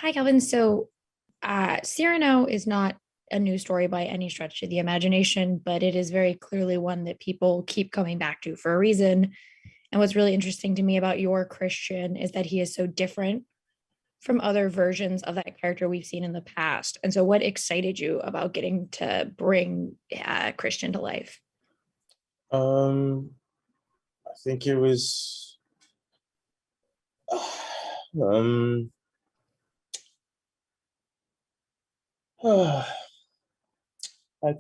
Hi, Kelvin. Cyrano is not a new story by any stretch of the imagination, but it is very clearly one that people keep coming back to for a reason. And what's really interesting to me about your Christian is that he is so different from other versions of that character we've seen in the past. And so, what excited you about getting to bring Christian to life? Um, I think it was, um, I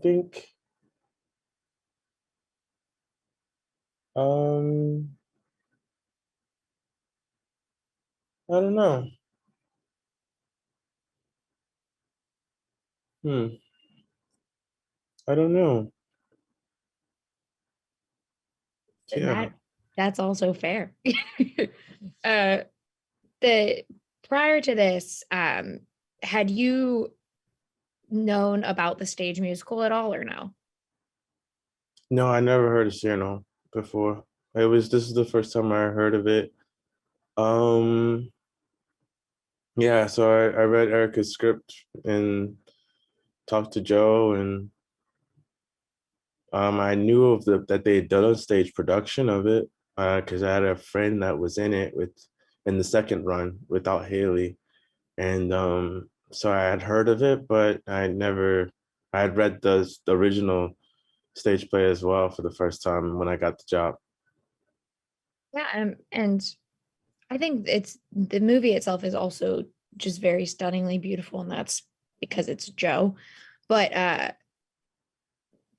think, um, I don't know. Hmm, I don't know. And Yeah. that's also fair. uh, the Prior to this, had you known about the stage musical at all or no? No, I never heard of Cyrano before. This is the first time I heard of it. Um, yeah, so I read Erica's script and talked to Joe, and I knew of that they had done a stage production of it because I had a friend that was in it in the second run without Haley, and so I had heard of it, but I had read the original stage play as well for the first time when I got the job. Yeah, and I think it's the movie itself is also just very stunningly beautiful, and that's because it's Joe. But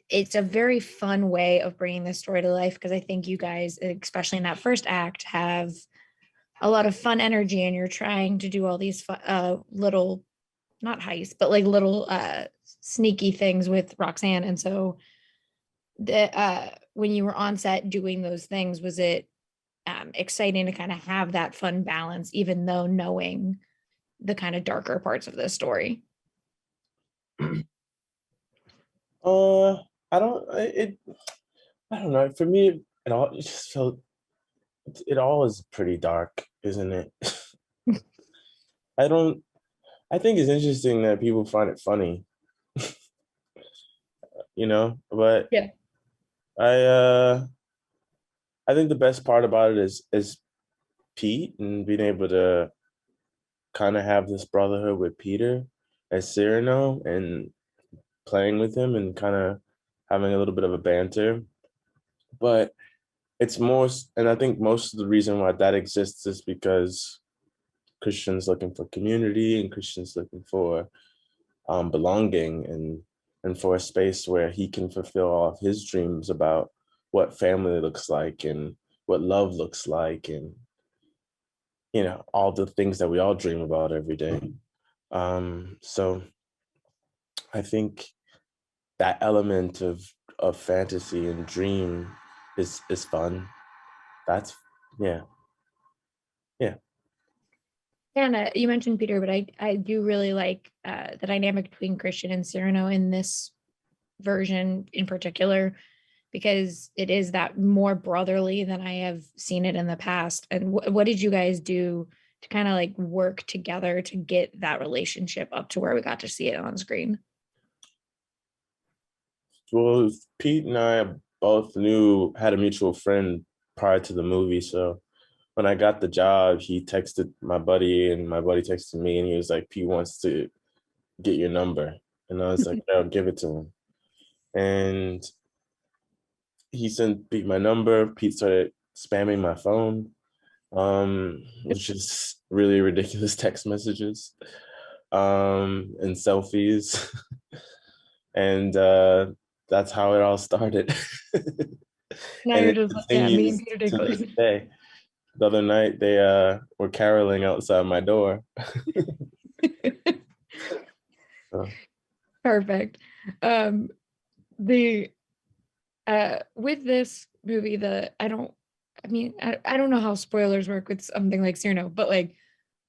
it's a very fun way of bringing this story to life because I think you guys, especially in that first act, have a lot of fun energy, and you're trying to do all these little, not heists, but like little sneaky things with Roxanne. And so, when you were on set doing those things, was it exciting to kind of have that fun balance, even though knowing the kind of darker parts of this story? Uh, I don't it I don't know. For me, it just felt it all is pretty dark, isn't it? I don't. I think it's interesting that people find it funny, but Yeah. I I think the best part about it is Pete and being able to kind of have this brotherhood with Peter as Cyrano and playing with him and kind of having a little bit of a banter. But it's more, and I think most of the reason why that exists is because Christians looking for community and Christians looking for belonging and for a space where he can fulfill all of his dreams about what family looks like and what love looks like and all the things that we all dream about every day. So I think that element of fantasy and dream is fun. That's yeah, yeah. And you mentioned Peter, but I do really like the dynamic between Christian and Cyrano in this version in particular, because it is that more brotherly than I have seen it in the past. And what did you guys do to kind of like work together to get that relationship up to where we got to see it on screen? Well, Pete and I both knew had a mutual friend prior to the movie, so when I got the job, he texted my buddy, and my buddy texted me, and he was like, "Pete wants to get your number," and I was like, "Yeah, I'll give it to him." And he sent Pete my number. Pete started spamming my phone, which is really ridiculous text messages, and selfies, and that's how it all started. Now And you're it just like, yeah, me and continues Peter to this Dinklage. day. The other night they were caroling outside my door. So, Perfect. Um, the With this movie, I don't know how spoilers work with something like Cyrano, but like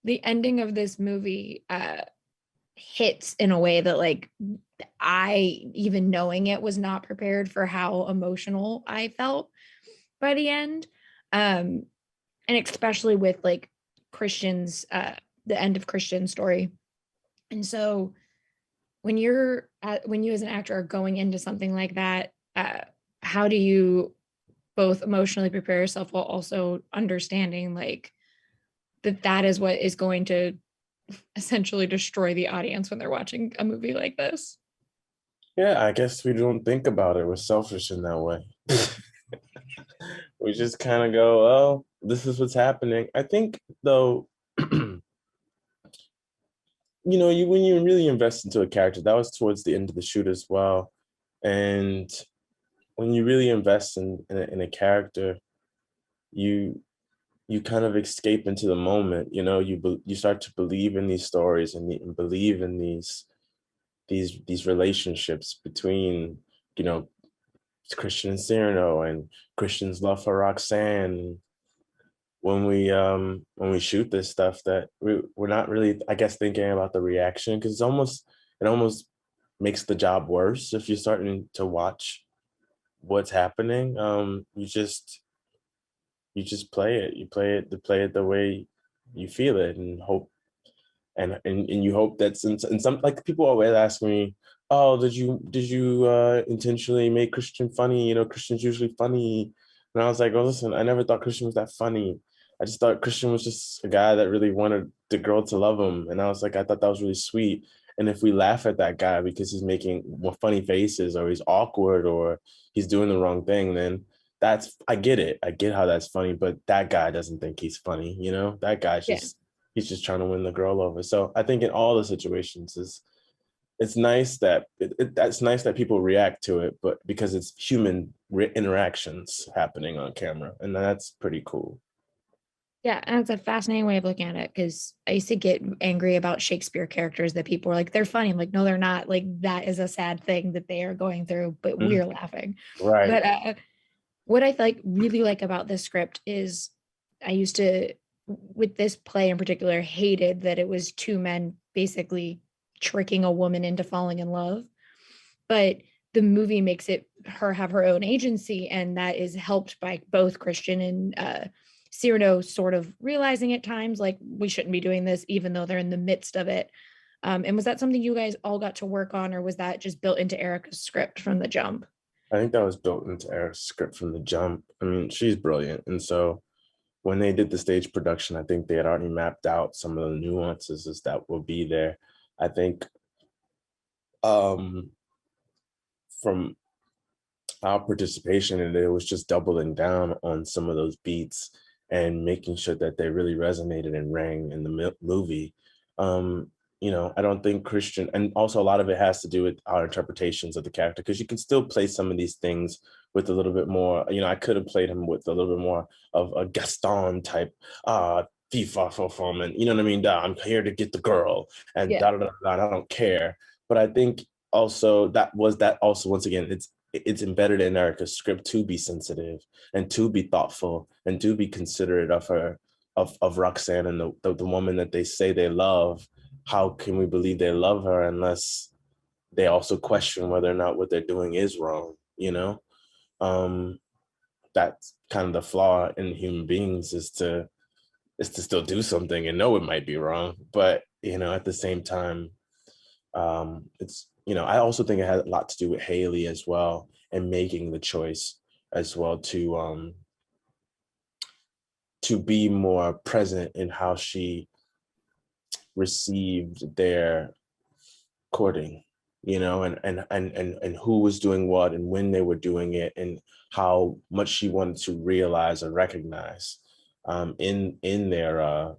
the ending of this movie hits in a way that like I, even knowing it, was not prepared for how emotional I felt by the end. And especially with like Christian's the end of Christian's story. And so when when you as an actor are going into something like that, how do you both emotionally prepare yourself while also understanding like that is what is going to essentially destroy the audience when they're watching a movie like this? Yeah, I guess we don't think about it. We're selfish in that way. We just kind of go, oh, this is what's happening. I think though, you when you really invest into a character, that was towards the end of the shoot as well. And when you really invest in a character, you you kind of escape into the moment. You start to believe in these stories and believe in these relationships between you know Christian and Cyrano and Christian's love for Roxanne. When we shoot this stuff, that we're not really, I guess, thinking about the reaction, because it almost makes the job worse if you're starting to watch what's happening. You just play it the way you feel it, and hope, and you hope that, and some, like, people always ask me, oh, did you intentionally make Christian funny? Christian's usually funny. And I was like, oh, listen, I never thought Christian was that funny. I just thought Christian was just a guy that really wanted the girl to love him. And I was like, I thought that was really sweet. And if we laugh at that guy because he's making more funny faces, or he's awkward, or he's doing the wrong thing, then I get it. I get how that's funny, but that guy doesn't think he's funny. That guy's Yeah. just he's just trying to win the girl over. So I think in all the situations, it's nice that that's nice that people react to it, but because it's human interactions happening on camera, and that's pretty cool. Yeah, and it's a fascinating way of looking at it because I used to get angry about Shakespeare characters that people were like, they're funny. I'm like, no, they're not. Like, that is a sad thing that they are going through, but Mhm. we're laughing. Right. But what I like really like about this script is I used to, with this play in particular, hated that it was two men basically tricking a woman into falling in love. But the movie makes it her have her own agency, and that is helped by both Christian and Cyrano sort of realizing at times like we shouldn't be doing this, even though they're in the midst of it. And was that something you guys all got to work on, or was that just built into Erica's script from the jump? I think that was built into Eric's script from the jump. I mean, she's brilliant, and so when they did the stage production, I think they had already mapped out some of the nuances that will be there. I think um, from our participation in it, it was just doubling down on some of those beats and making sure that they really resonated and rang in the movie. I don't think Christian, and also a lot of it has to do with our interpretations of the character, because you can still play some of these things with a little bit more. I could have played him with a little bit more of a Gaston type FIFA fulfillment. You know what I mean? I'm here to get the girl, and Yeah. da da da da. I don't care. But I think also that also, once again, it's embedded in Erica's script to be sensitive and to be thoughtful and to be considerate of her, of Roxanne, and the woman that they say they love. How can we believe they love her unless they also question whether or not what they're doing is wrong? um that's kind of the flaw in human beings, is to still do something and know it might be wrong, but at the same time, I also think it had a lot to do with Haley as well, and making the choice as well to be more present in how she received their courting, and who was doing what and when they were doing it, and how much she wanted to realize or recognize in their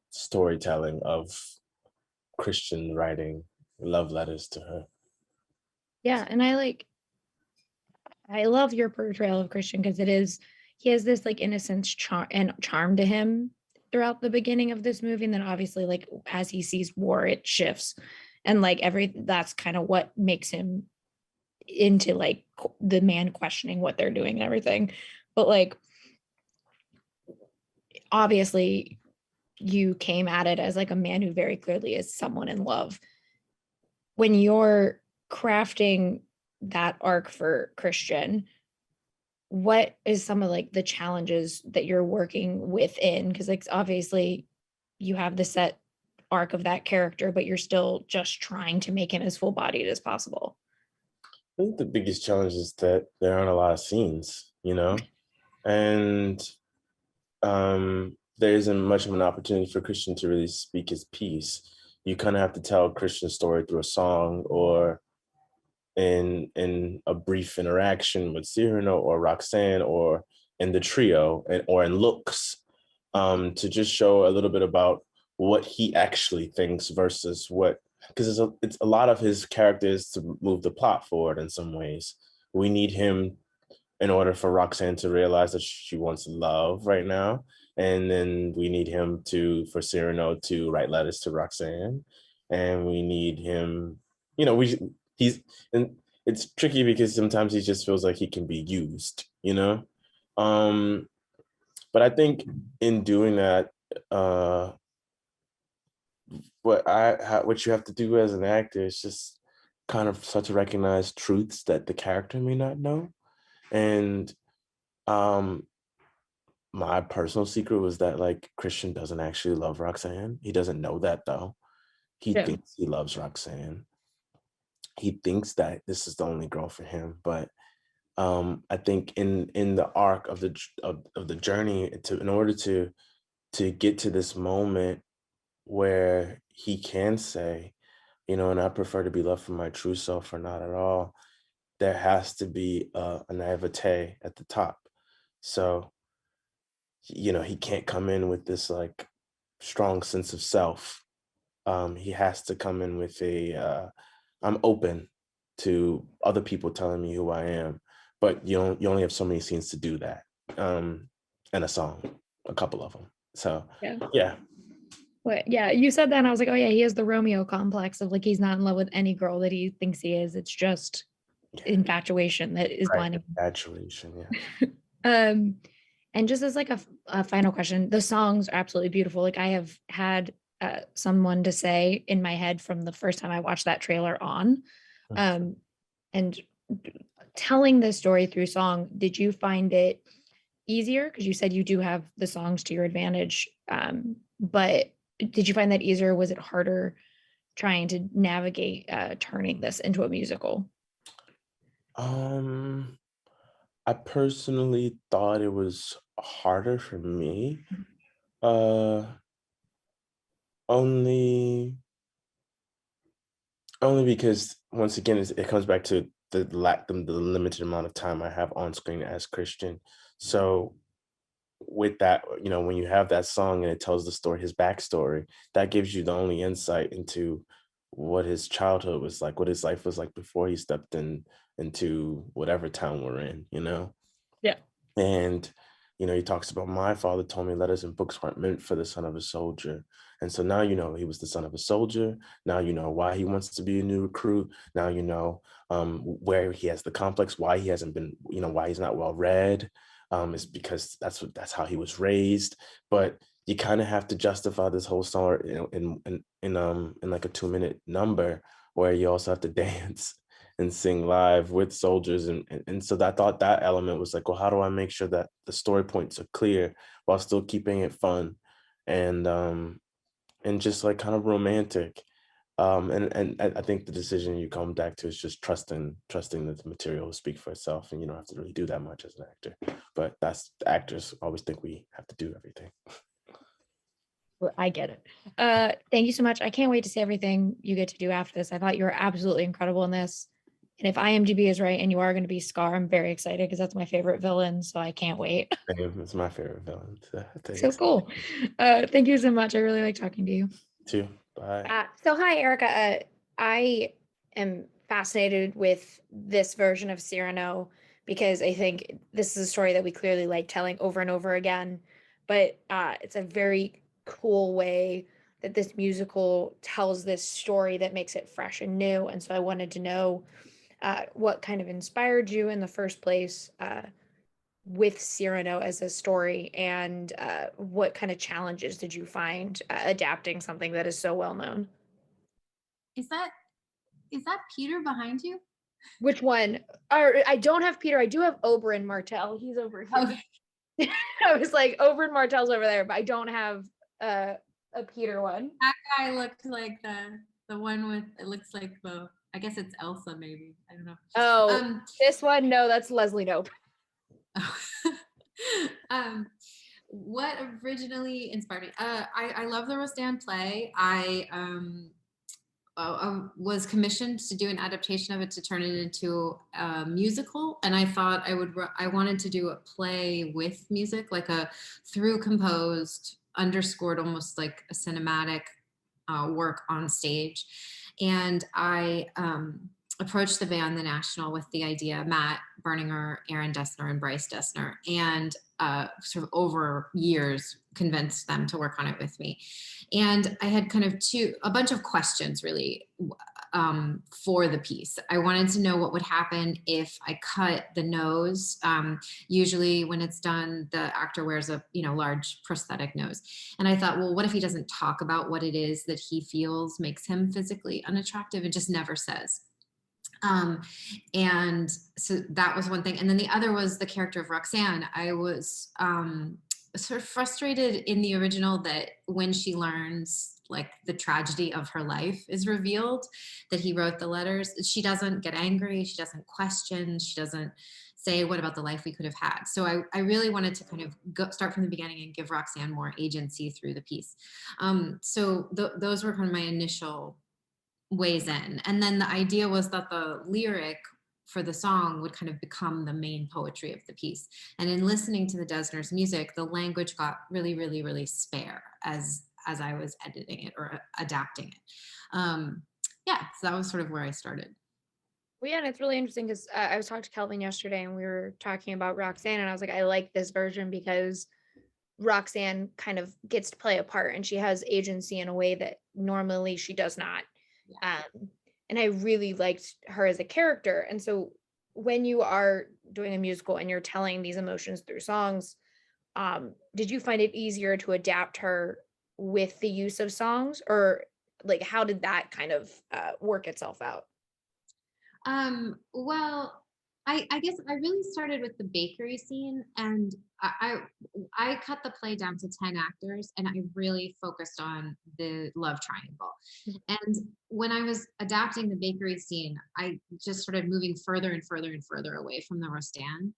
storytelling of Christian writing love letters to her. Yeah, and I love your portrayal of Christian because he has this like innocence charm to him throughout the beginning of this movie, and then obviously like as he sees war it shifts, and like that's kind of what makes him into like the man questioning what they're doing and everything. But like obviously you came at it as like a man who very clearly is someone in love. When you're crafting that arc for Christian, what is some of like the challenges that you're working within? Because like obviously you have the set arc of that character, but you're still just trying to make him as full-bodied as possible. I think the biggest challenge is that there aren't a lot of scenes, and there isn't much of an opportunity for Christian to really speak his piece. You kind of have to tell Christian's story through a song or in a brief interaction with Cyrano or Roxanne or in the trio or in looks, to just show a little bit about what he actually thinks versus what, because it's a lot of his characters to move the plot forward in some ways. We need him in order for Roxanne to realize that she wants love right now. And then we need him for Cyrano to write letters to Roxanne. And we need him, he's, and it's tricky because sometimes he just feels like he can be used, but I think in doing that, what you have to do as an actor is just kind of start to recognize truths that the character may not know. And my personal secret was that like Christian doesn't actually love Roxanne. He doesn't know that though. He thinks he loves Roxanne. He thinks that this is the only girl for him. But I think in the arc of the journey, in order to get to this moment where he can say, and I prefer to be loved for my true self or not at all, there has to be a naivete at the top. So, he can't come in with this like strong sense of self. He has to come in with I'm open to other people telling me who I am, but you only have so many scenes to do that, in a song, a couple of them. So yeah. But yeah, you said that and I was like, oh yeah, he has the Romeo complex of like he's not in love with any girl that he thinks he is. It's just infatuation that is blinding. Infatuation, yeah. And just as like a final question, the songs are absolutely beautiful. Like I have had someone to say in my head from the first time I watched that trailer on, and telling the story through song, did you find it easier? Because you said you do have the songs to your advantage, but did you find that easier? Was it harder trying to navigate turning this into a musical? I personally thought it was harder for me. Only because once again it comes back to the limited amount of time I have on screen as Christian. So with that, when you have that song and it tells the story, his backstory, that gives you the only insight into what his childhood was like, what his life was like before he stepped into whatever town we're in, Yeah. And he talks about, my father told me letters and books weren't meant for the son of a soldier. And so now he was the son of a soldier. Now you know why he wants to be a new recruit. Now where he has the complex, why he hasn't been, why he's not well read. Is because that's how he was raised. But you kind of have to justify this whole song in like a 2-minute number where you also have to dance and sing live with soldiers. And so I thought that element was like, well, how do I make sure that the story points are clear while still keeping it fun and just like kind of romantic. And I think the decision you come back to is just trusting that the material will speak for itself, and you don't have to really do that much as an actor. But that's, the actors always think we have to do everything. I get it. Thank you so much. I can't wait to see everything you get to do after this. I thought you were absolutely incredible in this. And if IMDb is right and you are going to be Scar, I'm very excited because that's my favorite villain. So I can't wait. It's my favorite villain. So cool. Thank you so much. I really like talking to you. Too. Bye. So hi, Erica. I am fascinated with this version of Cyrano because I think this is a story that we clearly like telling over and over again. But it's a very cool way that this musical tells this story that makes it fresh and new. And so I wanted to know what kind of inspired you in the first place with Cyrano as a story, and what kind of challenges did you find adapting something that is so well known? Is that Peter behind you? Which one? I don't have Peter. I do have Oberyn Martell. He's over here. Okay. I was like, Oberyn Martell's over there, but I don't have a Peter one. That guy looked like the one with, it looks like I guess it's Elsa maybe. I don't know. Oh, this one, no, that's Leslie Knope. What originally inspired me? I love the Rostand play. I was commissioned to do an adaptation of it to turn it into a musical, and I thought I wanted to do a play with music, like a through composed, underscored, almost like a cinematic work on stage. And I approached the band, the National, with the idea, Matt Berninger, Aaron Dessner, and Bryce Dessner, and sort of over years convinced them to work on it with me. And I had kind of a bunch of questions really for the piece. I wanted to know what would happen if I cut the nose. Usually when it's done, the actor wears a large prosthetic nose. And I thought, well, what if he doesn't talk about what it is that he feels makes him physically unattractive and just never says? And so that was one thing. And then the other was the character of Roxanne. I was sort of frustrated in the original that when she learns like the tragedy of her life is revealed, that he wrote the letters, she doesn't get angry, she doesn't question, she doesn't say, what about the life we could have had? So I really wanted to kind of start from the beginning and give Roxanne more agency through the piece. So those were kind of my initial ways in. And then the idea was that the lyric for the song would kind of become the main poetry of the piece. And in listening to the Dessner's music, the language got really, really, really spare as I was editing it or adapting it. So that was sort of where I started. Well, yeah, and it's really interesting because I was talking to Kelvin yesterday and we were talking about Roxanne, and I was like, I like this version because Roxanne kind of gets to play a part and she has agency in a way that normally she does not. Yeah. And I really liked her as a character. And so when you are doing a musical and you're telling these emotions through songs, did you find it easier to adapt her with the use of songs, or like how did that kind of work itself out? Well, I guess I really started with the bakery scene, and I cut the play down to 10 actors, and I really focused on the love triangle. And when I was adapting the bakery scene, I just started moving further and further and further away from the Rostand,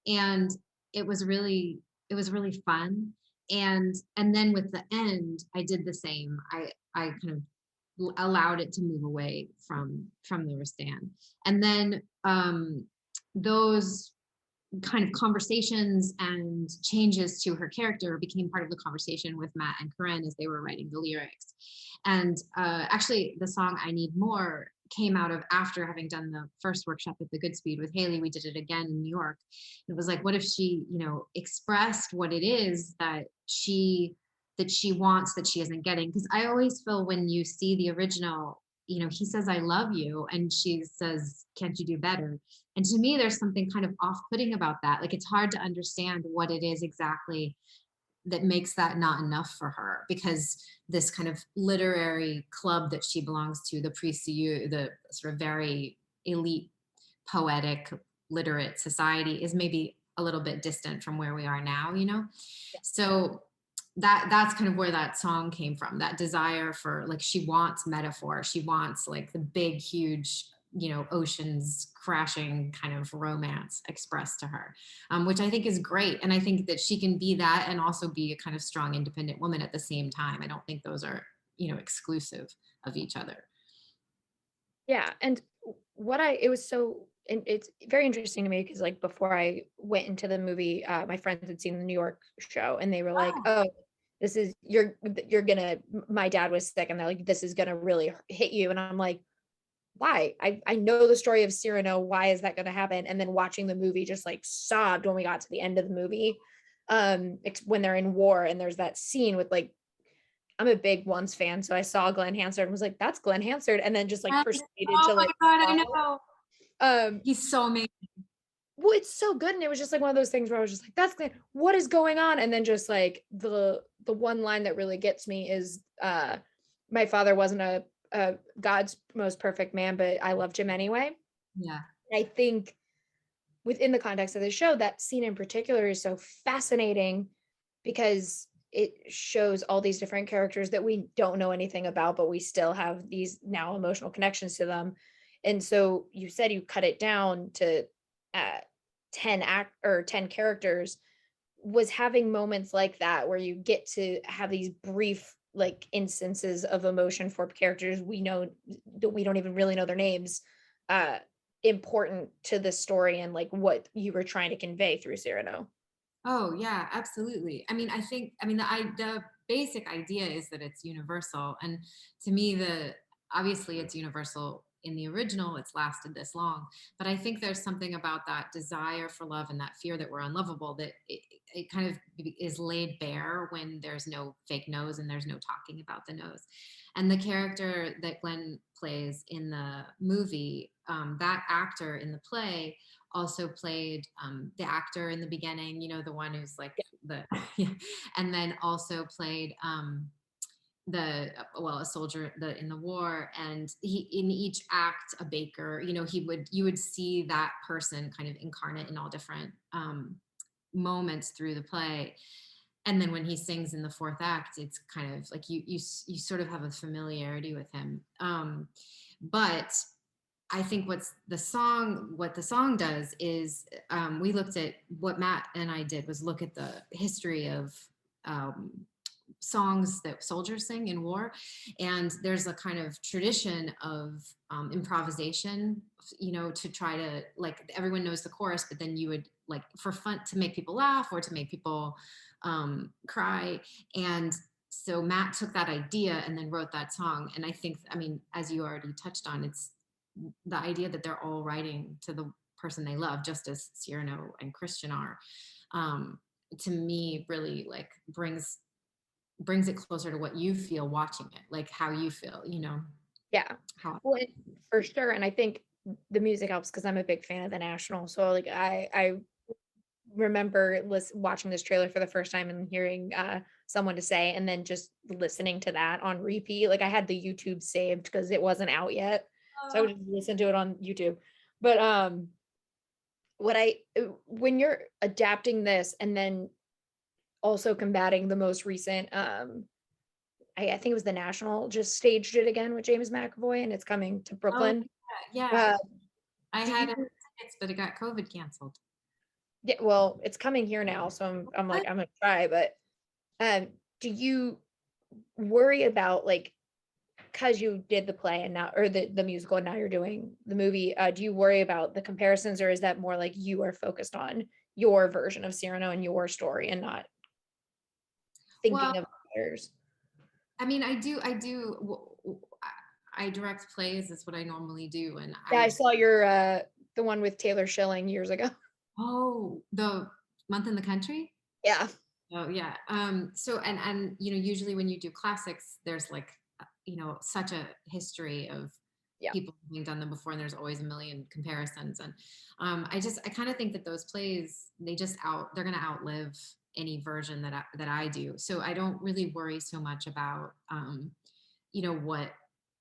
and it was really fun. And then with the end, I did the same. I kind of allowed it to move away from the Rostand, and then those kind of conversations and changes to her character became part of the conversation with Matt and Corinne as they were writing the lyrics. And actually the song I Need More came out of after having done the first workshop at the Goodspeed with Haley. We did it again in New York. It was like, what if she, expressed what it is that she wants that she isn't getting? Because I always feel when you see the original, he says, I love you, and she says, can't you do better? And to me, there's something kind of off-putting about that. Like, it's hard to understand what it is exactly that makes that not enough for her, because this kind of literary club that she belongs to, the Precieux, the sort of very elite, poetic, literate society, is maybe a little bit distant from where we are now, So that's kind of where that song came from, that desire for, like, she wants metaphor, she wants like the big, huge, oceans crashing kind of romance expressed to her, which I think is great. And I think that she can be that and also be a kind of strong, independent woman at the same time. I don't think those are, exclusive of each other. Yeah. And it's very interesting to me because, like, before I went into the movie, my friends had seen the New York show and they were like, oh, this is, my dad was sick and they're like, this is gonna really hit you. And I'm like, why? I know the story of Cyrano. Why is that going to happen? And then watching the movie, just like sobbed when we got to the end of the movie, when they're in war and there's that scene with, like, I'm a big Once fan, so I saw Glenn Hansard and was like, that's Glenn Hansard, and then just like proceeded to like, oh my God, I know. He's so amazing. Well, it's so good, and it was just like one of those things where I was just like, that's Glenn, what is going on? And then just like the one line that really gets me is, my father wasn't a God's most perfect man, but I loved him anyway. Yeah. I think within the context of the show, that scene in particular is so fascinating because it shows all these different characters that we don't know anything about, but we still have these now emotional connections to them. And so you said you cut it down to 10 characters. Was having moments like that where you get to have these brief like instances of emotion for characters we know that we don't even really know their names, uh important to the story and like what you were trying to convey through Cyrano? Oh yeah, absolutely. I mean, the basic idea is that it's universal, and to me, the obviously it's universal in the original. It's lasted this long, but I think there's something about that desire for love and that fear that we're unlovable that it kind of is laid bare when there's no fake nose and there's no talking about the nose. And the character that Glenn plays in the movie, that actor in the play also played the actor in the beginning, you know, the one who's like the, yeah, and then also played a soldier in the war, and he in each act a baker, you know, you would see that person kind of incarnate in all different moments through the play. And then when he sings in the fourth act, it's kind of like you sort of have a familiarity with him. But I think what the song does is we looked at what Matt and I did was look at the history of um, songs that soldiers sing in war, and there's a kind of tradition of improvisation, you know, to try to, like, everyone knows the chorus, but then you would, like, for fun, to make people laugh or to make people cry. And so Matt took that idea and then wrote that song. And I think, I mean, as you already touched on, it's the idea that they're all writing to the person they love, just as Cyrano and Christian are, to me really like brings it closer to what you feel watching it, like how you feel, you know. Yeah, How well, for sure. And I think the music helps because I'm a big fan of the National. So like I remember watching this trailer for the first time and hearing someone to say, and then just listening to that on repeat. Like I had the YouTube saved because it wasn't out yet, so I would just listen to it on YouTube. But when you're adapting this and then also combating the most recent, I think it was the National just staged it again with James McAvoy, and it's coming to Brooklyn. yeah, I Do had you, tickets, but it got COVID canceled. yeah, well, it's coming here now, so I'm like, I'm gonna try. But do you worry about, like, because you did the play and now, or the musical, and now you're doing the movie, do you worry about the comparisons, or is that more like you are focused on your version of Cyrano and your story and not Well, thinking of others? I mean, I direct plays. That's what I normally do. And Yeah, I saw your the one with Taylor Schilling years ago. the Month in the Country. Yeah. Oh yeah. So and you know, usually when you do classics, there's like you know, such a history of Yeah. people having done them before, and there's always a million comparisons. And I kind of think that those plays, they're going to outlive any version that I do. So I don't really worry so much about you know,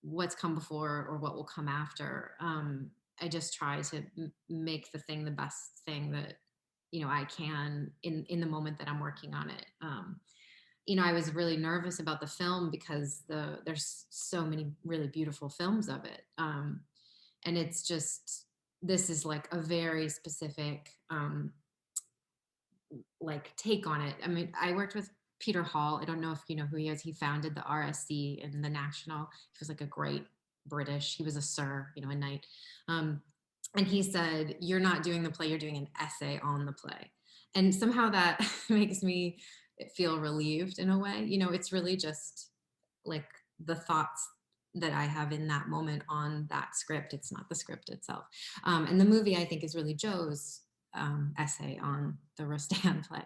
what's come before or what will come after. I just try to make the thing the best thing that, you know, I can in the moment that I'm working on it. You know, I was really nervous about the film because there's so many really beautiful films of it, and it's just, this is like a very specific like take on it. I mean, I worked with Peter Hall. I don't know if you know who he is. He founded the RSC and the National. He was like a great British. He was a sir, you know, a knight. And he said, "You're not doing the play. You're doing an essay on the play." And somehow that makes me feel relieved in a way. You know, it's really just like the thoughts that I have in that moment on that script. It's not the script itself. And the movie, I think, is really Joe's essay on the Rostand play,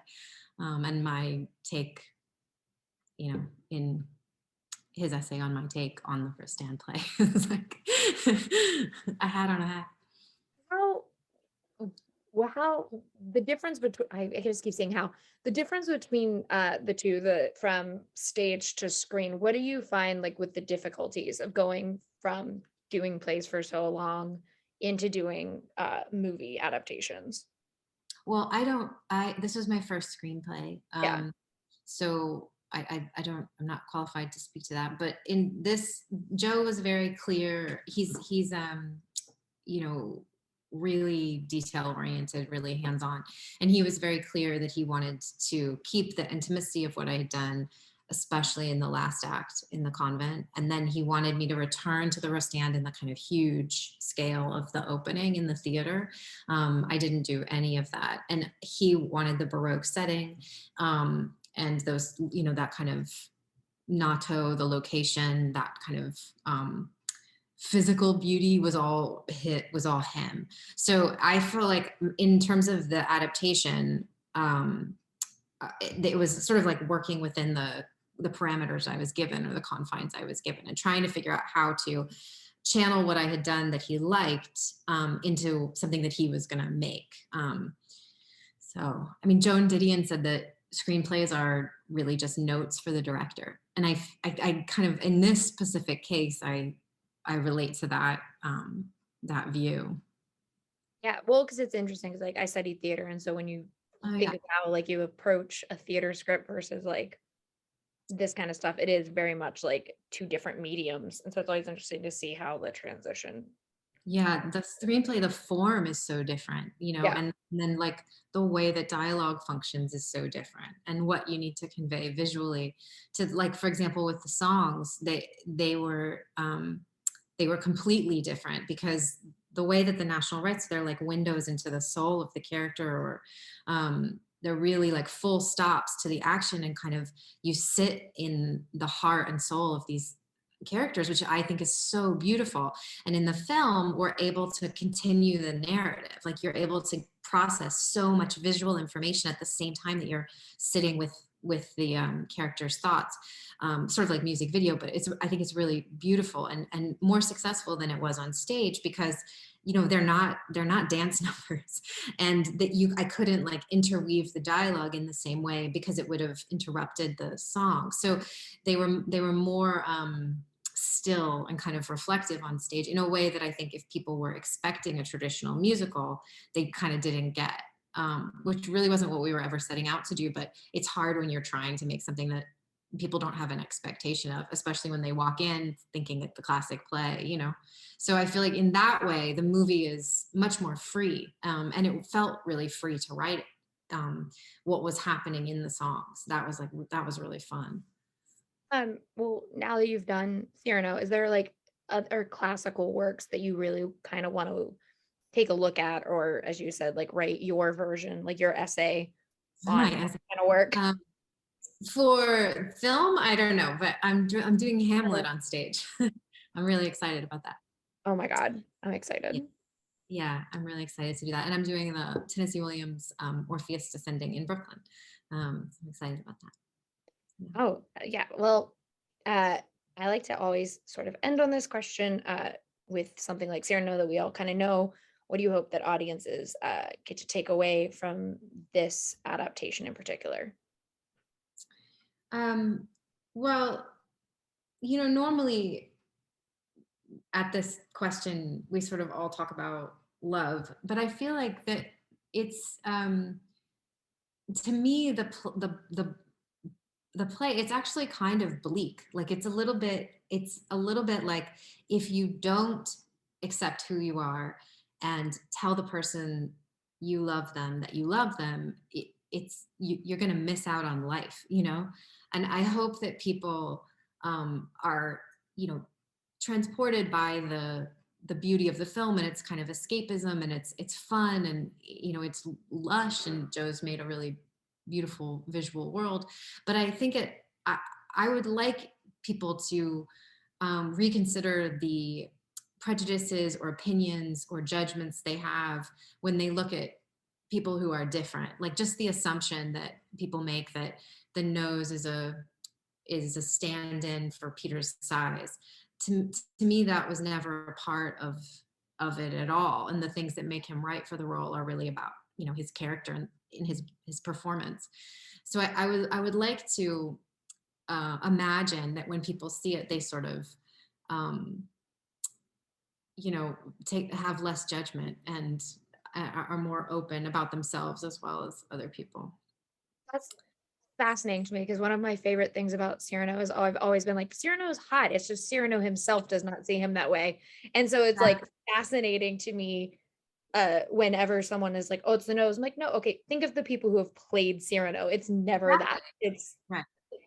and my take, you know, in his essay on my take on the Rostand play. It's like a hat on a hat. How how the difference between, I just keep saying how the difference between the two, the from stage to screen, what do you find like with the difficulties of going from doing plays for so long into doing movie adaptations? Well, this was my first screenplay. Yeah. So I'm not qualified to speak to that, but in this, Joe was very clear. He's you know, really detail oriented, really hands on. And he was very clear that he wanted to keep the intimacy of what I had done, especially in the last act in the convent. And then he wanted me to return to the Rostand in the kind of huge scale of the opening in the theater. I didn't do any of that. And he wanted the Baroque setting, and those, you know, that kind of natto, the location, that kind of physical beauty was all him. So I feel like in terms of the adaptation, it was sort of like working within the parameters I was given, or the confines I was given, and trying to figure out how to channel what I had done that he liked into something that he was going to make. So, I mean, Joan Didion said that screenplays are really just notes for the director. And I kind of, in this specific case, I relate to that, that view. Yeah, well, because it's interesting, because like I studied theater, and so when you think of how like you approach a theater script versus like this kind of stuff, it is very much like two different mediums, and so it's always interesting to see how the transition. Yeah, the screenplay, the form is so different, you know, Yeah. and then like the way that dialogue functions is so different, and what you need to convey visually to, like, for example, with the songs, they were completely different, because the way that the national rights, they're like windows into the soul of the character, or they're really like full stops to the action, and kind of you sit in the heart and soul of these characters, which I think is so beautiful. And in the film, we're able to continue the narrative. Like, you're able to process so much visual information at the same time that you're sitting with the character's thoughts, sort of like music video. But I think it's really beautiful, and more successful than it was on stage, because you know they're not dance numbers, and that I couldn't like interweave the dialogue in the same way, because it would have interrupted the song. So they were more still and kind of reflective on stage, in a way that I think if people were expecting a traditional musical, they kind of didn't get, which really wasn't what we were ever setting out to do. But it's hard when you're trying to make something that people don't have an expectation of, especially when they walk in thinking it's the classic play, you know. So I feel like in that way, the movie is much more free, and it felt really free to write it. What was happening in the songs, that was really fun. Well, now that you've done Cyrano, is there like other classical works that you really kind of want to take a look at, or as you said, like write your version, like your essay on My that essay. kind of work? For film, I don't know, but I'm doing Hamlet on stage. I'm really excited about that. Oh my God, I'm excited. Yeah, I'm really excited to do that. And I'm doing the Tennessee Williams Orpheus Descending in Brooklyn. So I'm excited about that. Yeah. Oh, yeah. Well, I like to always sort of end on this question with something like Cyrano that we all kind of know. What do you hope that audiences get to take away from this adaptation in particular? Well, you know, normally at this question, we sort of all talk about love, but I feel like that it's, to me, the play, it's actually kind of bleak. Like, it's a little bit like, if you don't accept who you are and tell the person you love them that you love them, you're going to miss out on life, you know. And I hope that people are, you know, transported by the beauty of the film, and it's kind of escapism, and it's fun, and you know, it's lush, and Joe's made a really beautiful visual world. But I think I would like people to reconsider the prejudices or opinions or judgments they have when they look at people who are different. Like, just the assumption that people make that the nose is a stand-in for Peter's size. To me, that was never a part of it at all. And the things that make him right for the role are really about, you know, his character and in his performance. So I would like to imagine that when people see it, they sort of, you know, have less judgment, and are more open about themselves as well as other people. That's fascinating to me because one of my favorite things about Cyrano is, I've always been like, Cyrano's hot. It's just Cyrano himself does not see him that way. And so it's like fascinating to me whenever someone is like, oh, it's the nose. I'm like, no, okay, think of the people who have played Cyrano. It's never that. Right.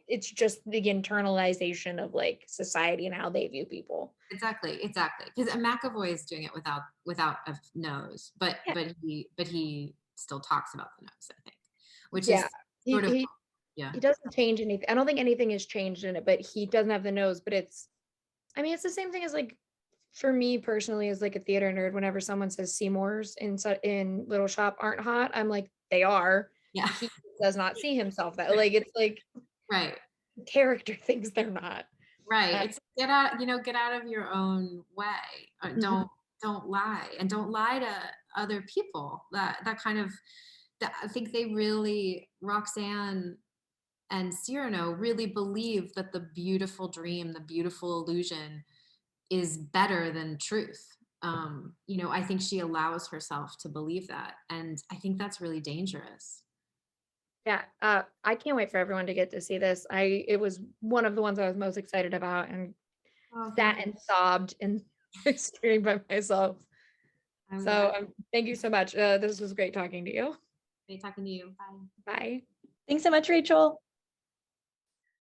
It's just the internalization of like society and how they view people. Exactly. Because McAvoy is doing it without a nose, but he still talks about the nose, I think, which is sort of he doesn't change anything. I don't think anything has changed in it, but he doesn't have the nose. But it's the same thing as like for me personally as like a theater nerd. Whenever someone says Seymour's in Little Shop aren't hot, I'm like, they are. Yeah. He does not see himself that like it's like right. Character thinks they're not. Right. It's get out of your own way. Don't lie, and don't lie to other people. That kind of, I think they really, Roxanne and Cyrano really believe that the beautiful dream, the beautiful illusion is better than truth. I think she allows herself to believe that. And I think that's really dangerous. Yeah, I can't wait for everyone to get to see this. It was one of the ones I was most excited about and sat and sobbed and screamed by myself. Thank you so much. This was great talking to you. Great talking to you. Bye. Bye. Thanks so much, Rachel.